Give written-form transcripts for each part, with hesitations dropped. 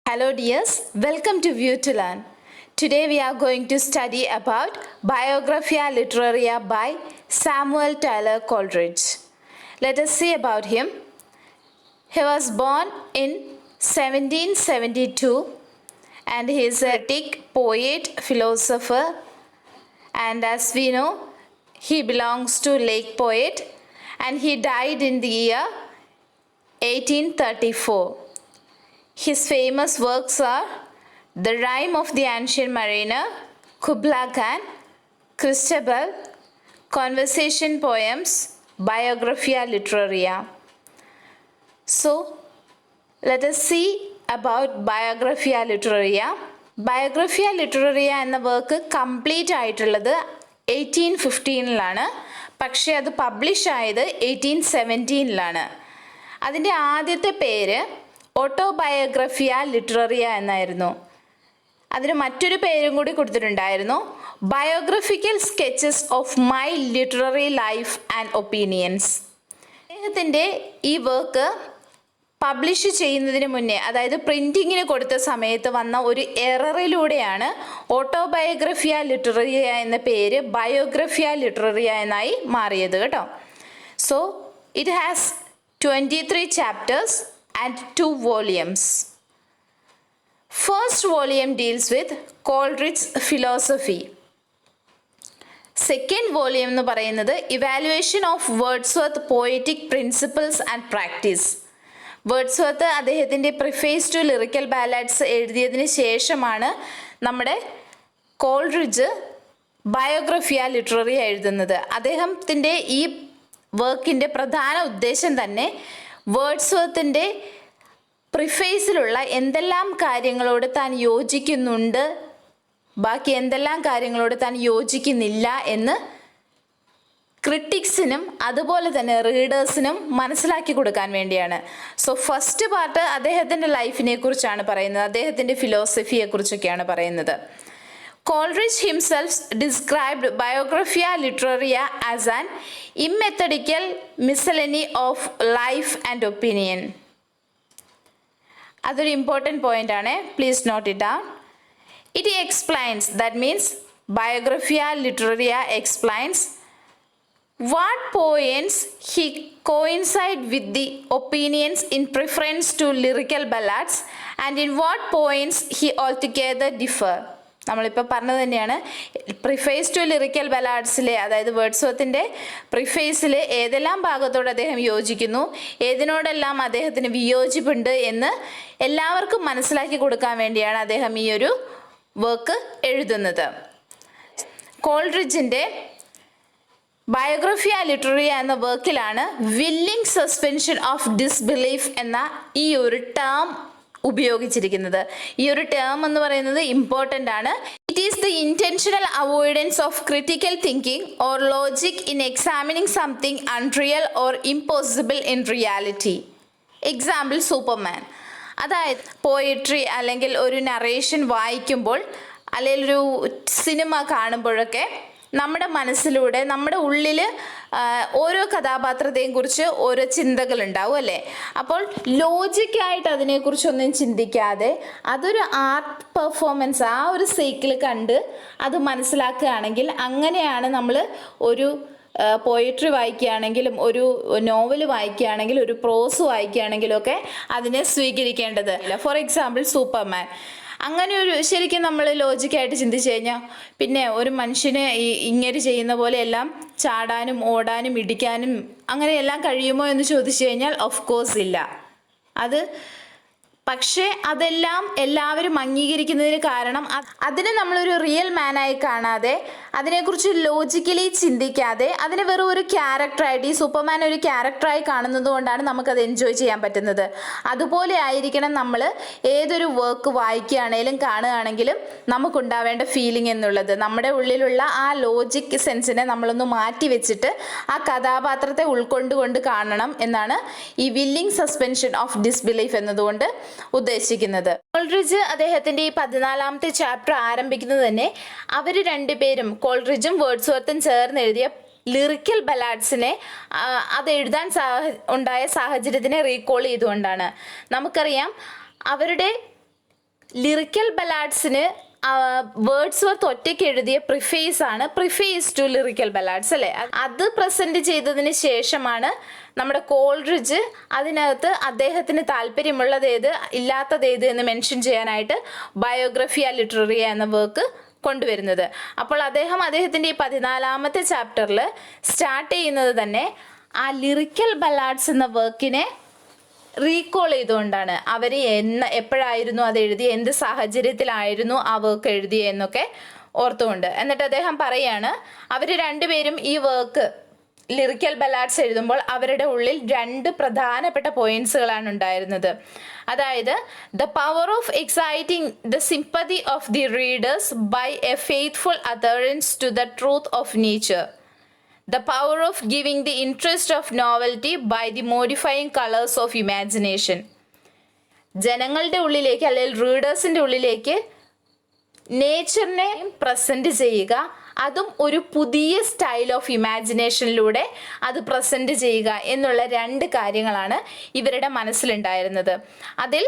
Hello dears, welcome to View to Learn. Today we are going to study about Biographia Literaria by Samuel Taylor Coleridge. Let us see about him. He was born in 1772 and he is a critic, poet, philosopher, and as we know, he belongs to Lake Poet and he died in the year 1834. His famous works are The Rime of the Ancient Mariner, Kubla Khan, Christabel, Conversation Poems, Biographia Literaria. So, let us see about Biographia Literaria. Biographia Literaria എന്ന work complete ആയിട്ടുള്ളത് 1815 പക്ഷേ അത് publish ആയത് 1817 അതിൻ്റെ ആദ്യത്തെ പേര് ഓട്ടോബയോഗ്രഫിയ ലിറ്റററിയ എന്നായിരുന്നു. അതിന് മറ്റൊരു പേരും കൂടി കൊടുത്തിട്ടുണ്ടായിരുന്നു, biographical sketches of my literary life and opinions. അദ്ദേഹത്തിൻ്റെ ഈ വർക്ക് പബ്ലിഷ് ചെയ്യുന്നതിന് മുന്നേ, അതായത് പ്രിൻറ്റിങ്ങിന് കൊടുത്ത സമയത്ത് വന്ന ഒരു എററിലൂടെയാണ് ഓട്ടോബയോഗ്രഫിയ ലിറ്റററിയ എന്ന പേര് ബയോഗ്രഫിയ ലിറ്റററിയ എന്നായി മാറിയത് കേട്ടോ. So it has 23 chapters and 2 volumes. First volume deals with Coleridge's philosophy. Second volume എന്ന് പറയുന്നത് Evaluation of Wordsworth Poetic Principles and Practice. Wordsworth അദ്ദേഹത്തിൻ്റെ പ്രിഫേസ് ടു ലിറിക്കൽ ബാലഡ്സ് എഴുതിയതിന് ശേഷമാണ് നമ്മുടെ കോൾറിഡ്ജ് ബയോഗ്രഫിയ ലിറ്റററി എഴുതുന്നത്. അദ്ദേഹത്തിൻ്റെ ഈ വർക്കിൻ്റെ പ്രധാന ഉദ്ദേശം തന്നെ വേർഡ്സ്വർത്തിൻ്റെ പ്രിഫേസിലുള്ള എന്തെല്ലാം കാര്യങ്ങളോട് താൻ യോജിക്കുന്നുണ്ട്, ബാക്കി എന്തെല്ലാം കാര്യങ്ങളോട് താൻ യോജിക്കുന്നില്ല എന്ന് ക്രിട്ടിക്സിനും അതുപോലെ തന്നെ റീഡേഴ്സിനും മനസ്സിലാക്കി കൊടുക്കാൻ വേണ്ടിയാണ്. സോ ഫസ്റ്റ് പാർട്ട് അദ്ദേഹത്തിൻ്റെ ലൈഫിനെ കുറിച്ചാണ് പറയുന്നത്, അദ്ദേഹത്തിൻ്റെ ഫിലോസഫിയെ കുറിച്ചൊക്കെയാണ് പറയുന്നത്. Coleridge himself described Biographia Literaria as an immethodical miscellany of life and opinion. അതൊരു ഇമ്പോർട്ടൻറ്റ് പോയിന്റ് ആണ്, please note it down. It explains, that means Biographia Literaria explains what poems he coincide with the opinions in preference to lyrical ballads and in what poems he altogether differ. നമ്മളിപ്പോൾ പറഞ്ഞത് തന്നെയാണ്, preface to lyrical ബലാഡ്സിലെ, അതായത് വേർഡ്സ്വർത്തിൻ്റെ പ്രിഫേസിൽ ഏതെല്ലാം ഭാഗത്തോട് അദ്ദേഹം യോജിക്കുന്നു, ഏതിനോടെല്ലാം അദ്ദേഹത്തിന് വിയോജിപ്പുണ്ട് എന്ന് എല്ലാവർക്കും മനസ്സിലാക്കി കൊടുക്കാൻ വേണ്ടിയാണ് അദ്ദേഹം ഈ ഒരു വർക്ക് എഴുതുന്നത്. കോൾറിഡ്ജിൻ്റെ ബയോഗ്രഫിയ ലിറ്റററിയ എന്ന വർക്കിലാണ് വില്ലിംഗ് സസ്പെൻഷൻ ഓഫ് ഡിസ്ബിലീഫ് എന്ന ഈ ഒരു ടേം ഉപയോഗിച്ചിരിക്കുന്നത്. ഈ ഒരു ടേം എന്ന് പറയുന്നത് ഇമ്പോർട്ടൻ്റ് ആണ്. It is the intentional avoidance of critical thinking or logic in examining something unreal or impossible in reality. Example Superman. അതായത് പോയിട്രി അല്ലെങ്കിൽ ഒരു നറേഷൻ വായിക്കുമ്പോൾ അല്ലെങ്കിൽ ഒരു സിനിമ കാണുമ്പോഴൊക്കെ നമ്മുടെ മനസ്സിലൂടെ നമ്മുടെ ഉള്ളിൽ ഓരോ കഥാപാത്രത്തെയും കുറിച്ച് ഓരോ ചിന്തകളുണ്ടാവും അല്ലേ. അപ്പോൾ ലോജിക്കായിട്ട് അതിനെക്കുറിച്ചൊന്നും ചിന്തിക്കാതെ അതൊരു ആർട്ട് പെർഫോമൻസ്, ആ ഒരു സൈക്കിൾ കണ്ട് അത് മനസ്സിലാക്കുകയാണെങ്കിൽ, അങ്ങനെയാണ് നമ്മൾ ഒരു പോയിട്രി വായിക്കുകയാണെങ്കിലും ഒരു നോവൽ വായിക്കുകയാണെങ്കിലും ഒരു പ്രോസ് വായിക്കുകയാണെങ്കിലും ഒക്കെ അതിനെ സ്വീകരിക്കേണ്ടത്. For example Superman. അങ്ങനെ ഒരു ശരിക്കും നമ്മൾ ലോജിക്കായിട്ട് ചിന്തിച്ചു കഴിഞ്ഞാൽ പിന്നെ ഒരു മനുഷ്യന് ഇങ്ങനെ ചെയ്യുന്ന പോലെ എല്ലാം ചാടാനും ഓടാനും ഇടിക്കാനും അങ്ങനെയെല്ലാം കഴിയുമോ എന്ന് ചോദിച്ചു കഴിഞ്ഞാൽ ഓഫ് കോഴ്സ് ഇല്ല. പക്ഷേ അതെല്ലാം എല്ലാവരും അംഗീകരിക്കുന്നതിന് കാരണം അതിനെ നമ്മളൊരു റിയൽ മാനായി കാണാതെ അതിനെക്കുറിച്ച് ലോജിക്കലി ചിന്തിക്കാതെ അതിനെ വെറും ഒരു ക്യാരക്ടറായിട്ട്, ഈ സൂപ്പർമാൻ ഒരു ക്യാരക്ടറായി കാണുന്നത് കൊണ്ടാണ് നമുക്കത് എൻജോയ് ചെയ്യാൻ പറ്റുന്നത്. അതുപോലെ ആയിരിക്കണം നമ്മൾ ഏതൊരു വർക്ക് വായിക്കുകയാണെങ്കിലും കാണുകയാണെങ്കിലും നമുക്കുണ്ടാവേണ്ട ഫീലിംഗ് എന്നുള്ളത്. നമ്മുടെ ഉള്ളിലുള്ള ആ ലോജിക് സെൻസിനെ നമ്മളൊന്ന് മാറ്റി വെച്ചിട്ട് ആ കഥാപാത്രത്തെ ഉൾക്കൊണ്ടുകൊണ്ട് കാണണം എന്നാണ് ഈ വില്ലിംഗ് സസ്പെൻഷൻ ഓഫ് ഡിസ്ബിലീഫ് എന്നതുകൊണ്ട് ഉദ്ദേശിക്കുന്നത്. കോൾറിഡ്ജ് അദ്ദേഹത്തിന്റെ ഈ 14ാമത്തെ ചാപ്റ്റർ ആരംഭിക്കുന്നത് തന്നെ അവർ രണ്ടുപേരും, കോൾറിഡ്ജും വേർഡ്സ്വർത്തും ചേർന്ന് എഴുതിയ ലിറിക്കൽ ബലാഡ്സിനെ അത് എഴുതാൻ ഉണ്ടായ സാഹചര്യത്തിനെ റീകോൾ ചെയ്തുകൊണ്ടാണ്. നമുക്കറിയാം അവരുടെ ലിറിക്കൽ ബലാഡ്സിന് വേർഡ്സ്വർത്ത് ഒറ്റയ്ക്ക് എഴുതിയ പ്രിഫേസ് ആണ് പ്രിഫേസ് ടു ലിറിക്കൽ ബലാഡ്സ് അല്ലേ. അത് പ്രസന്റ് ചെയ്തതിന് ശേഷമാണ് നമ്മുടെ കോൾറിഡ്ജ് അതിനകത്ത് അദ്ദേഹത്തിന് താല്പര്യമുള്ളത് ഏത് ഇല്ലാത്തത് ഏത് എന്ന് മെൻഷൻ ചെയ്യാനായിട്ട് ബയോഗ്രഫിയ ലിറ്റററിയ എന്ന വർക്ക് കൊണ്ടുവരുന്നത്. അപ്പോൾ അദ്ദേഹത്തിൻ്റെ ഈ 14ാമത്തെ ചാപ്റ്ററിൽ സ്റ്റാർട്ട് ചെയ്യുന്നത് തന്നെ ആ ലിറിക്കൽ ബലാഡ്സ് എന്ന വർക്കിനെ റീകോൾ ചെയ്തുകൊണ്ടാണ്. അവർ എപ്പോഴായിരുന്നു അത് എഴുതി, എന്ത് സാഹചര്യത്തിലായിരുന്നു ആ വർക്ക് എഴുതിയ എന്നൊക്കെ ഓർത്തുകൊണ്ട്. എന്നിട്ട് അദ്ദേഹം പറയാണ് അവർ രണ്ടുപേരും ഈ വർക്ക് ലിറിക്കൽ ബലാഡ്സ് എഴുതുമ്പോൾ അവരുടെ ഉള്ളിൽ 2 പ്രധാനപ്പെട്ട പോയിന്റ്സുകളാണ് ഉണ്ടായിരുന്നത്. അതായത് the power of exciting the sympathy of the readers by a faithful adherence to the truth of nature, the power of giving the interest of novelty by the modifying colors of imagination. ജനങ്ങളുടെ ഉള്ളിലേക്ക് അല്ലെങ്കിൽ റീഡേഴ്സിൻ്റെ ഉള്ളിലേക്ക് നേച്ചറിനെ present ചെയ്യുക, അതും ഒരു പുതിയ style of ഇമാജിനേഷനിലൂടെ അത് present ചെയ്യുക എന്നുള്ള 2 കാര്യങ്ങളാണ് ഇവരുടെ മനസ്സിലുണ്ടായിരുന്നത്. അതിൽ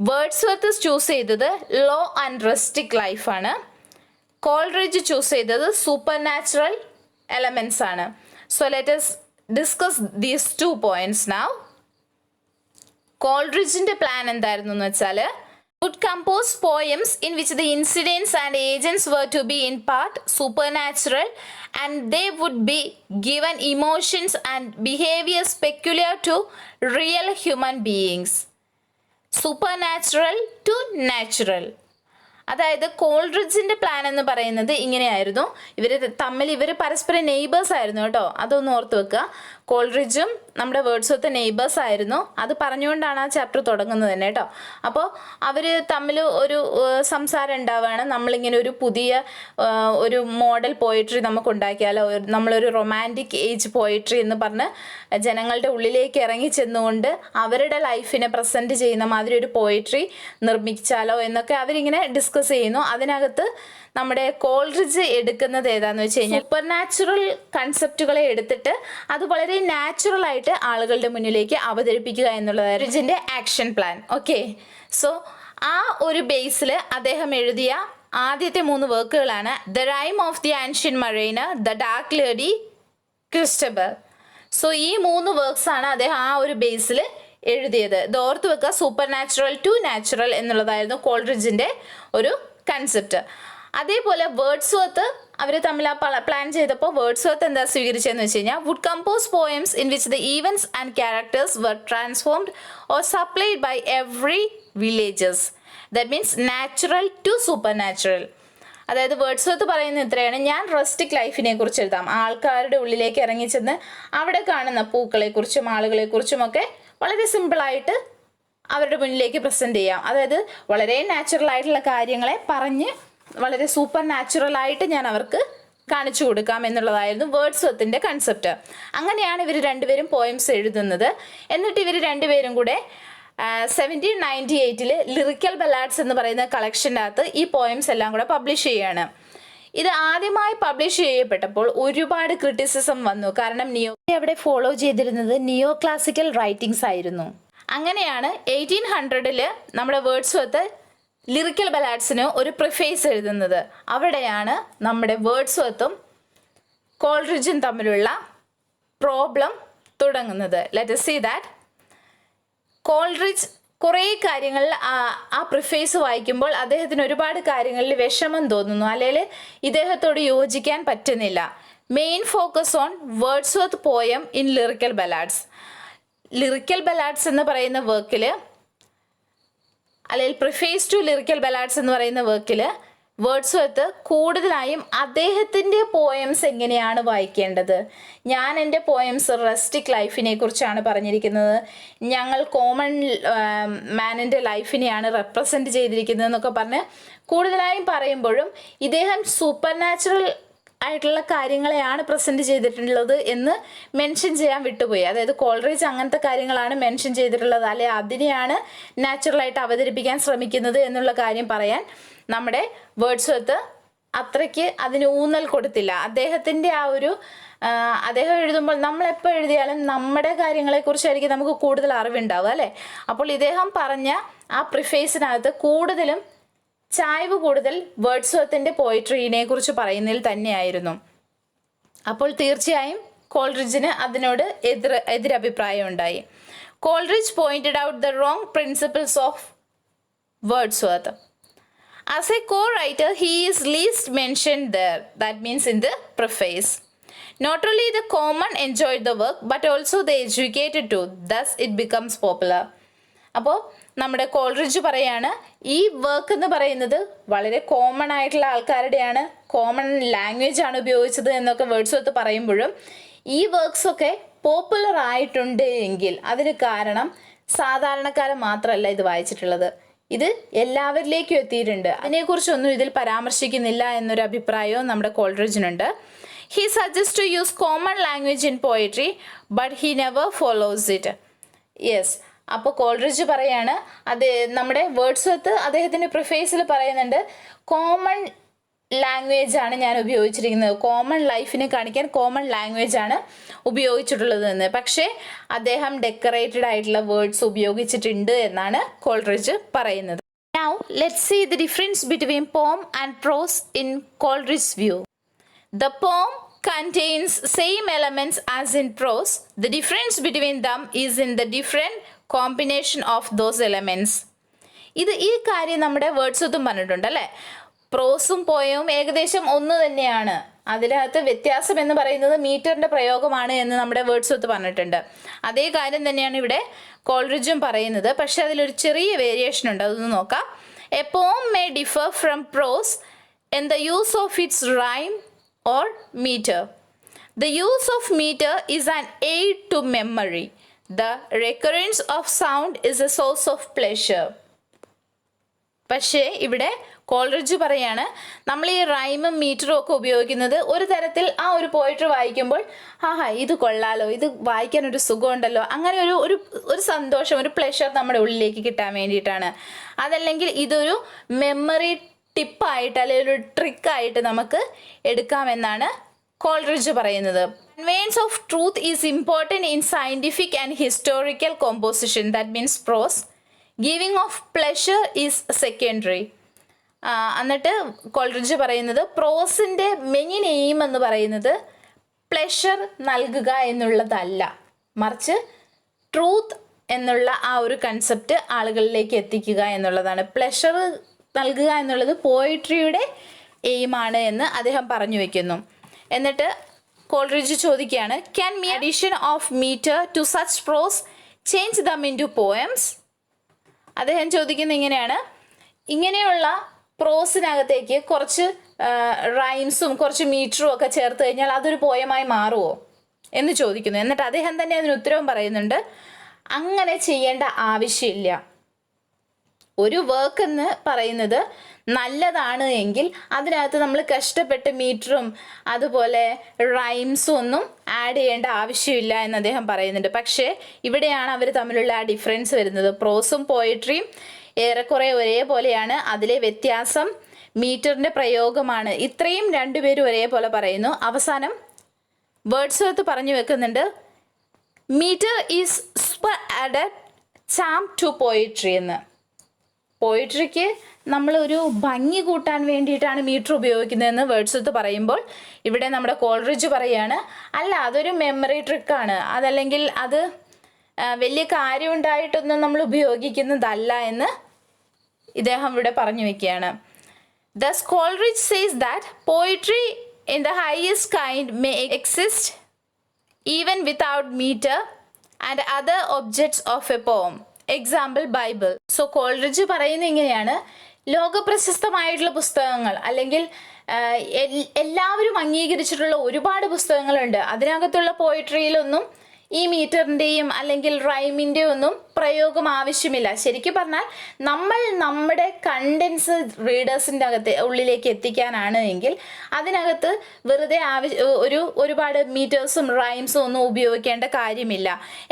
വേർഡ്സ്വർത്ത് ചൂസ് ചെയ്തത് ലോ ആൻഡ് റസ്റ്റിക് ലൈഫാണ്. കോൾറിഡ്ജ് ചൂസ് ചെയ്തത് സൂപ്പർ നാച്ചുറൽ elements ആണ്. So let us discuss these 2 points now. കോൾറിഡ്ജിന്റെ plan എന്തായിരുന്നു എന്ന് വെച്ചാൽ would compose poems in which the incidents and agents were to be in part supernatural and they would be given emotions and behaviors peculiar to real human beings. Supernatural to natural. അതായത് കോൾറിഡ്ജിന്റെ plan എന്ന് പറയുന്നത് ഇങ്ങനെയായിരുന്നു. ഇവർ പരസ്പരം neighbours ആയിരുന്നു കേട്ടോ, അതൊന്ന് ഓർത്ത് വെക്കുക. കോൾറിഡ്ജും നമ്മുടെ വേർഡ്സ്വർത്ത് നെയ്ബേഴ്സ് ആയിരുന്നു. അത് പറഞ്ഞുകൊണ്ടാണ് ആ ചാപ്റ്റർ തുടങ്ങുന്നത് തന്നെ കേട്ടോ. അപ്പോൾ അവർ തമ്മിൽ ഒരു സംസാരം ഉണ്ടാവുകയാണ്. നമ്മളിങ്ങനെ ഒരു പുതിയ ഒരു മോഡൽ പോയിട്രി നമുക്ക് ഉണ്ടാക്കിയാലോ, നമ്മളൊരു റൊമാൻറ്റിക് ഏജ് പോയിട്രി എന്ന് പറഞ്ഞ് ജനങ്ങളുടെ ഉള്ളിലേക്ക് ഇറങ്ങി ചെന്നുകൊണ്ട് അവരുടെ ലൈഫിനെ പ്രസൻറ്റ് ചെയ്യുന്ന മാതിരി ഒരു പോയിട്രി നിർമ്മിച്ചാലോ എന്നൊക്കെ അവരിങ്ങനെ ഡിസ്കസ് ചെയ്യുന്നു. അതിനകത്ത് നമ്മുടെ കോൾറിഡ്ജ് എടുക്കുന്നത് ഏതാന്ന് വെച്ച് കഴിഞ്ഞാൽ സൂപ്പർ നാച്ചുറൽ കൺസെപ്റ്റുകളെ എടുത്തിട്ട് അത് വളരെ നാച്ചുറൽ ആയിട്ട് ആളുകളുടെ മുന്നിലേക്ക് അവതരിപ്പിക്കുക എന്നുള്ളതായിരുന്നു കോൾറിഡ്ജിന്റെ ആക്ഷൻ പ്ലാൻ. ഓക്കെ, സോ ആ ഒരു ബേസിൽ അദ്ദേഹം എഴുതിയ ആദ്യത്തെ 3 വർക്കുകളാണ് the rime of the ancient mariner, the dark lady, Christabel. So ഈ 3 വർക്ക്സ് ആണ് അദ്ദേഹം ആ ഒരു ബേസിൽ എഴുതിയത്. ഇത് ഓർത്ത് വെക്കുക, സൂപ്പർ നാച്ചുറൽ ടു നാച്ചുറൽ എന്നുള്ളതായിരുന്നു കോൾറിഡ്ജിന്റെ ഒരു കൺസെപ്റ്റ്. അതേപോലെ വേർഡ്സ്വർത്ത് അവർ തമ്മിൽ ആ പ്ലാൻ ചെയ്തപ്പോൾ വേർഡ്സ്വർത്ത് എന്താ സ്വീകരിച്ചതെന്ന് വെച്ച് കഴിഞ്ഞാൽ would compose poems in which the events and characters were transformed or supplied by every villages. That means natural to supernatural. അതായത് വേർഡ്സ്വർത്ത് പറയുന്നത് ഇത്രയാണ്, ഞാൻ റസ്റ്റിക് ലൈഫിനെ കുറിച്ച് എഴുതാം. ആൾക്കാരുടെ ഉള്ളിലേക്ക് ഇറങ്ങിച്ചെന്ന് അവിടെ കാണുന്ന പൂക്കളെക്കുറിച്ചും ആളുകളെക്കുറിച്ചും ഒക്കെ വളരെ സിമ്പിളായിട്ട് അവരുടെ മുന്നിലേക്ക് പ്രസൻറ്റ് ചെയ്യാം. അതായത് വളരെ നാച്ചുറൽ ആയിട്ടുള്ള കാര്യങ്ങളെ പറഞ്ഞ് വളരെ സൂപ്പർ നാച്ചുറലായിട്ട് ഞാൻ അവർക്ക് കാണിച്ചു കൊടുക്കാം എന്നുള്ളതായിരുന്നു വേർഡ്സ്വർത്തിൻ്റെ കൺസെപ്റ്റ്. അങ്ങനെയാണ് ഇവർ രണ്ടുപേരും പോയംസ് എഴുതുന്നത്. എന്നിട്ട് ഇവർ രണ്ടുപേരും കൂടെ 1798 ലിറിക്കൽ ബലാഡ്സ് എന്ന് പറയുന്ന കളക്ഷൻ്റെ അകത്ത് ഈ പോയംസ് എല്ലാം കൂടെ പബ്ലിഷ് ചെയ്യുകയാണ്. ഇത് ആദ്യമായി പബ്ലിഷ് ചെയ്യപ്പെട്ടപ്പോൾ ഒരുപാട് ക്രിറ്റിസിസം വന്നു. കാരണം അവിടെ ഫോളോ ചെയ്തിരുന്നത് നിയോ ക്ലാസിക്കൽ റൈറ്റിംഗ്സ് ആയിരുന്നു. അങ്ങനെയാണ് 1800 നമ്മുടെ വേർഡ്സ്വർത്ത് ലിറിക്കൽ ബലാഡ്സിന് ഒരു പ്രിഫേസ് എഴുതുന്നത്. അവിടെയാണ് നമ്മുടെ വേർഡ്സ്വർത്തും കോൾറിഡ്ജും തമ്മിലുള്ള പ്രോബ്ലം തുടങ്ങുന്നത്. Let us see that. Coleridge കുറേ കാര്യങ്ങളിൽ ആ പ്രിഫേസ് വായിക്കുമ്പോൾ അദ്ദേഹത്തിന് ഒരുപാട് കാര്യങ്ങളിൽ വിഷമം തോന്നുന്നു, അല്ലെങ്കിൽ ഇദ്ദേഹത്തോട് യോജിക്കാൻ പറ്റുന്നില്ല. Main focus on Wordsworth poem in lyrical ballads. Lyrical ballads എന്ന് പറയുന്ന വർക്കിൽ, അല്ലെങ്കിൽ പ്രിഫേസ് ടു ലിറിക്കൽ ബലാഡ്സ് എന്ന് പറയുന്ന വർക്കിൽ വേർഡ്സ്വർത്ത് കൂടുതലായും അദ്ദേഹത്തിൻ്റെ പോയംസ് എങ്ങനെയാണ് വായിക്കേണ്ടത്. ഞാൻ എൻ്റെ പോയംസ് റസ്റ്റിക് ലൈഫിനെ കുറിച്ചാണ് പറഞ്ഞിരിക്കുന്നത്, ഞങ്ങൾ കോമൺ മാനിൻ്റെ ലൈഫിനെയാണ് റെപ്രസെൻറ്റ് ചെയ്തിരിക്കുന്നത് എന്നൊക്കെ പറഞ്ഞ് കൂടുതലായും പറയുമ്പോഴും ഇദ്ദേഹം സൂപ്പർ നാച്ചുറൽ ആയിട്ടുള്ള കാര്യങ്ങളെയാണ് പ്രസൻറ്റ് ചെയ്തിട്ടുള്ളത് എന്ന് മെൻഷൻ ചെയ്യാൻ വിട്ടുപോയി. അതായത് കോൾറിഡ്ജ് അങ്ങനത്തെ കാര്യങ്ങളാണ് മെൻഷൻ ചെയ്തിട്ടുള്ളത്, അല്ലെ അതിനെയാണ് നാച്ചുറലായിട്ട് അവതരിപ്പിക്കാൻ ശ്രമിക്കുന്നത് എന്നുള്ള കാര്യം പറയാൻ നമ്മുടെ വേർഡ്സ്വർത്ത് അത്രയ്ക്ക് അതിന് ഊന്നൽ കൊടുത്തില്ല. അദ്ദേഹത്തിൻ്റെ ആ ഒരു അദ്ദേഹം എഴുതുമ്പോൾ നമ്മളെപ്പോൾ എഴുതിയാലും നമ്മുടെ കാര്യങ്ങളെക്കുറിച്ചായിരിക്കും നമുക്ക് കൂടുതൽ അറിവുണ്ടാവുക അല്ലേ. അപ്പോൾ ഇദ്ദേഹം പറഞ്ഞ ആ പ്രിഫേസിനകത്ത് കൂടുതലും ചായ്വ് കൂടുതൽ വേർഡ്സ്വർത്തിന്റെ പോയിട്രീനെ കുറിച്ച് പറയുന്നതിൽ തന്നെയായിരുന്നു. അപ്പോൾ തീർച്ചയായും കോൾറിഡ്ജിന് അതിനോട് എതിരഭിപ്രായം ഉണ്ടായി. Coleridge pointed out the wrong principles of Wordsworth. As a co-writer, he is least mentioned there. That means in the preface. Not only the common enjoyed the work, but also the educated too. Thus, it becomes popular. അപ്പോൾ നമ്മുടെ Coleridge പറയാണ് ഈ work എന്ന് പറയുന്നത് വളരെ common ആയിട്ടുള്ള ആൾക്കാരുടെയാണ്, common language ആണ് ഉപയോഗിച്ചത് എന്നൊക്കെ വേർഡ്സ്വർത്ത് പറയുമ്പോഴും ഈ വർക്ക്സ് ഒക്കെ പോപ്പുലർ ആയിട്ടുണ്ട് എങ്കിൽ അതിന് കാരണം സാധാരണക്കാരൻ മാത്രമല്ല ഇത് വായിച്ചിട്ടുള്ളത്, ഇത് എല്ലാവരിലേക്കും എത്തിയിട്ടുണ്ട്. അതിനെക്കുറിച്ചൊന്നും ഇതിൽ പരാമർശിക്കുന്നില്ല എന്നൊരു അഭിപ്രായവും നമ്മുടെ കോൾറിഡ്ജിനുണ്ട്. He suggest to use common language in poetry but he never follows it. Yes, അപ്പോൾ കോൾറിഡ്ജ് പറയാണ് അത് നമ്മുടെ വേർഡ്സ്വർത്ത് അദ്ദേഹത്തിൻ്റെ പ്രിഫേസിൽ പറയുന്നുണ്ട് കോമൺ ലാംഗ്വേജ് ആണ് ഞാൻ ഉപയോഗിച്ചിരിക്കുന്നത്, കോമൺ ലൈഫിനെ കാണിക്കാൻ കോമൺ ലാംഗ്വേജ് ആണ് ഉപയോഗിച്ചിട്ടുള്ളത് എന്ന്. പക്ഷേ അദ്ദേഹം ഡെക്കറേറ്റഡ് ആയിട്ടുള്ള വേർഡ്സ് ഉപയോഗിച്ചിട്ടുണ്ട് എന്നാണ് കോൾറിഡ്ജ് പറയുന്നത്. Now let's see the difference between poem and prose in Coleridge's view. The poem contains same elements as in prose. The difference between them is in the different combination of those elements. ഈ കാര്യം നമ്മുടെ വേർഡ്സ്വർത്തും പറഞ്ഞിട്ടുണ്ട് അല്ലേ. പ്രോസും പോയവും ഏകദേശം ഒന്ന് തന്നെയാണ്, അതിനകത്ത് വ്യത്യാസം എന്ന് പറയുന്നത് മീറ്ററിന്റെ പ്രയോഗമാണ് എന്ന് നമ്മുടെ വേർഡ്സ്വർത്ത് പറഞ്ഞിട്ടുണ്ട്. അതേ കാര്യം തന്നെയാണ് ഇവിടെ കോൾറിഡ്ജും പറയുന്നത്. പക്ഷെ അതിലൊരു ചെറിയ വേരിയേഷൻ ഉണ്ട്, അതൊന്ന് നോക്കാം. A poem may differ from prose in the use of its rhyme or metre. The use of metre is an aid to memory. The recurrence of sound is a source of pleasure. പക്ഷേ ഇവിടെ Coleridge പറയാണ് നമ്മൾ ഈ റൈമും മീറ്ററും ഒക്കെ ഉപയോഗിക്കുന്നത് ഒരു തരത്തിൽ ആ ഒരു പോയിട്രി വായിക്കുമ്പോൾ ഇത് കൊള്ളാലോ, ഇത് വായിക്കാൻ ഒരു സുഖമുണ്ടല്ലോ, അങ്ങനെ ഒരു സന്തോഷം, ഒരു പ്ലഷർ നമ്മുടെ ഉള്ളിലേക്ക് കിട്ടാൻ വേണ്ടിയിട്ടാണ്. അതല്ലെങ്കിൽ ഇതൊരു മെമ്മറി ടിപ്പായിട്ട് അല്ലെങ്കിൽ ഒരു ട്രിക്കായിട്ട് നമുക്ക് എടുക്കാമെന്നാണ് കോൾറിഡ്ജ് പറയുന്നത്. Conveyance of truth is important in scientific and historical composition, that means prose. Giving of pleasure is secondary. എന്നിട്ട് കോൾറിഡ്ജ് പറയുന്നത് പ്രോസിൻ്റെ മെയിൻ എയിം എന്ന് പറയുന്നത് പ്ലഷർ നൽകുക എന്നുള്ളതല്ല, മറിച്ച് ട്രൂത്ത് എന്നുള്ള ആ ഒരു കൺസെപ്റ്റ് ആളുകളിലേക്ക് എത്തിക്കുക എന്നുള്ളതാണ്. പ്ലഷർ നൽകുക എന്നുള്ളത് പോയിട്രിയുടെ എയിമാണ് എന്ന് അദ്ദേഹം പറഞ്ഞു വയ്ക്കുന്നു. എന്നിട്ട് കോൾറിഡ്ജ് ചോദിക്കുകയാണ്, can me addition of metre to such prose change them into poems? അദ്ദേഹം ചോദിക്കുന്നത് ഇങ്ങനെയാണ്, ഇങ്ങനെയുള്ള പ്രോസിനകത്തേക്ക് കുറച്ച് റൈംസും കുറച്ച് മീറ്ററും ഒക്കെ ചേർത്ത് കഴിഞ്ഞാൽ അതൊരു പോയമായി മാറുമോ എന്ന് ചോദിക്കുന്നു. എന്നിട്ട് അദ്ദേഹം തന്നെ അതിന് ഉത്തരവും പറയുന്നുണ്ട്, അങ്ങനെ ചെയ്യേണ്ട ആവശ്യമില്ല. ഒരു വർക്ക് എന്ന് പറയുന്നത് നല്ലതാണ് എങ്കിൽ അതിനകത്ത് നമ്മൾ കഷ്ടപ്പെട്ട് മീറ്ററും അതുപോലെ റൈംസും ഒന്നും ആഡ് ചെയ്യേണ്ട ആവശ്യമില്ല എന്ന് അദ്ദേഹം പറയുന്നുണ്ട്. പക്ഷേ ഇവിടെയാണ് അവർ തമ്മിലുള്ള ആ ഡിഫറൻസ് വരുന്നത്. പ്രോസും പോയട്രിയും ഏറെക്കുറെ ഒരേപോലെയാണ്, അതിലെ വ്യത്യാസം മീറ്ററിൻ്റെ പ്രയോഗമാണ്. ഇത്രയും രണ്ടുപേരും ഒരേപോലെ പറയുന്നു. അവസാനം വേർഡ്സ്വർത്ത് പറഞ്ഞു വെക്കുന്നുണ്ട്, metre is superadded charm to poetry എന്ന്. പോയിട്രിക്ക് നമ്മളൊരു ഭംഗി കൂട്ടാൻ വേണ്ടിയിട്ടാണ് മീറ്റർ ഉപയോഗിക്കുന്നതെന്ന് വേർഡ്സ്വർത്ത് പറയുമ്പോൾ ഇവിടെ നമ്മുടെ കോൾറിഡ്ജ് പറയുകയാണ്, അല്ല അതൊരു മെമ്മറി ട്രിക്കാണ്, അതല്ലെങ്കിൽ അത് വലിയ കാര്യം ഉണ്ടായിട്ടൊന്നും നമ്മൾ ഉപയോഗിക്കുന്നതല്ല എന്ന് ഇദ്ദേഹം ഇവിടെ പറഞ്ഞു വെക്കുകയാണ്. Thus Coleridge says that poetry in the highest kind may exist even without meter and other objects of a poem. Example Bible. So Coleridge പറയുന്നത് ഇങ്ങനെയാണ്, ലോകപ്രശസ്തമായിട്ടുള്ള പുസ്തകങ്ങൾ അല്ലെങ്കിൽ എല്ലാവരും അംഗീകരിച്ചിട്ടുള്ള ഒരുപാട് പുസ്തകങ്ങളുണ്ട്. അതിനകത്തുള്ള പോയിട്രിയിലൊന്നും ഈ മീറ്ററിൻ്റെയും അല്ലെങ്കിൽ റൈമിൻ്റെയും ഒന്നും പ്രയോഗം ആവശ്യമില്ല. ശരിക്കും പറഞ്ഞാൽ നമ്മൾ നമ്മുടെ കണ്ടൻസ് റീഡേഴ്സിൻ്റെ ഉള്ളിലേക്ക് എത്തിക്കാനാണ് എങ്കിൽ അതിനകത്ത് വെറുതെ ഒരുപാട് മീറ്റേഴ്സും റൈംസും ഒന്നും ഉപയോഗിക്കേണ്ട കാര്യമില്ല.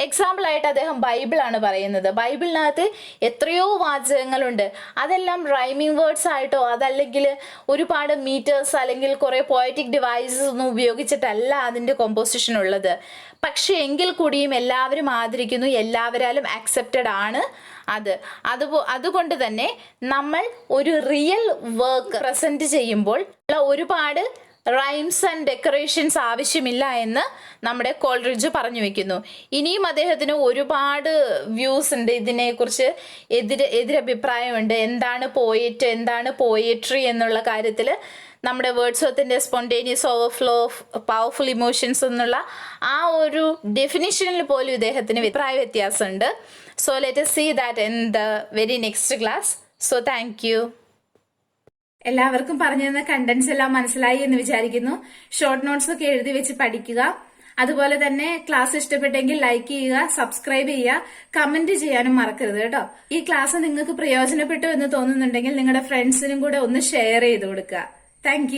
എക്സാമ്പിളായിട്ട് അദ്ദേഹം ബൈബിളാണ് പറയുന്നത്. ബൈബിളിനകത്ത് എത്രയോ വാചകങ്ങളുണ്ട്, അതെല്ലാം റൈമിംഗ് വേർഡ്സ് ആയിട്ടോ അതല്ലെങ്കിൽ ഒരുപാട് മീറ്റേഴ്സ് അല്ലെങ്കിൽ കുറേ പോയറ്റിക് ഡിവൈസസ് ഒന്നും ഉപയോഗിച്ചിട്ടല്ല അതിൻ്റെ കോമ്പോസിഷൻ ഉള്ളത്. പക്ഷേ എങ്കിൽ കൂടിയും എല്ലാവരും ആദരിക്കുന്നു, എല്ലാവരാലും ആക്സെപ്റ്റഡ് ആണ് അതുകൊണ്ട് തന്നെ നമ്മൾ ഒരു റിയൽ വർക്ക് പ്രസന്റ് ചെയ്യുമ്പോൾ ഒരുപാട് റൈംസ് ആൻഡ് ഡെക്കറേഷൻസ് ആവശ്യമില്ല എന്ന് നമ്മുടെ കോൾറിഡ്ജ് പറഞ്ഞു വെക്കുന്നു. ഇനിയും അദ്ദേഹത്തിന് ഒരുപാട് വ്യൂസ് ഉണ്ട്, ഇതിനെക്കുറിച്ച് എതിരഭിപ്രായമുണ്ട്. എന്താണ് പോയറ്റ്, എന്താണ് പോയട്രി എന്നുള്ള കാര്യത്തിൽ നമ്മുടെ വേർഡ്സ്വർത്തിന്റെ spontaneous overflow of powerful emotions എന്നുള്ള ആ ഒരു ഡെഫിനിഷനിൽ പോലും ഇദ്ദേഹത്തിന് അഭിപ്രായ വ്യത്യാസമുണ്ട്. So let us see that in the very next class. So thank you. എല്ലാവർക്കും പറഞ്ഞു തന്ന കണ്ടന്റ്സ് എല്ലാം മനസ്സിലായി എന്ന് വിചാരിക്കുന്നു. ഷോർട്ട് നോട്ട്സ് ഒക്കെ എഴുതി വെച്ച് പഠിക്കുക. അതുപോലെ തന്നെ ക്ലാസ് ഇഷ്ടപ്പെട്ടെങ്കിൽ ലൈക്ക് ചെയ്യുക, സബ്സ്ക്രൈബ് ചെയ്യുക, കമന്റ് ചെയ്യാനും മറക്കരുത് കേട്ടോ. ഈ ക്ലാസ് നിങ്ങൾക്ക് പ്രയോജനപ്പെട്ടു എന്ന് തോന്നുന്നുണ്ടെങ്കിൽ നിങ്ങളുടെ ഫ്രണ്ട്സിനും കൂടെ ഒന്ന് ഷെയർ ചെയ്ത് കൊടുക്കുക. താങ്ക്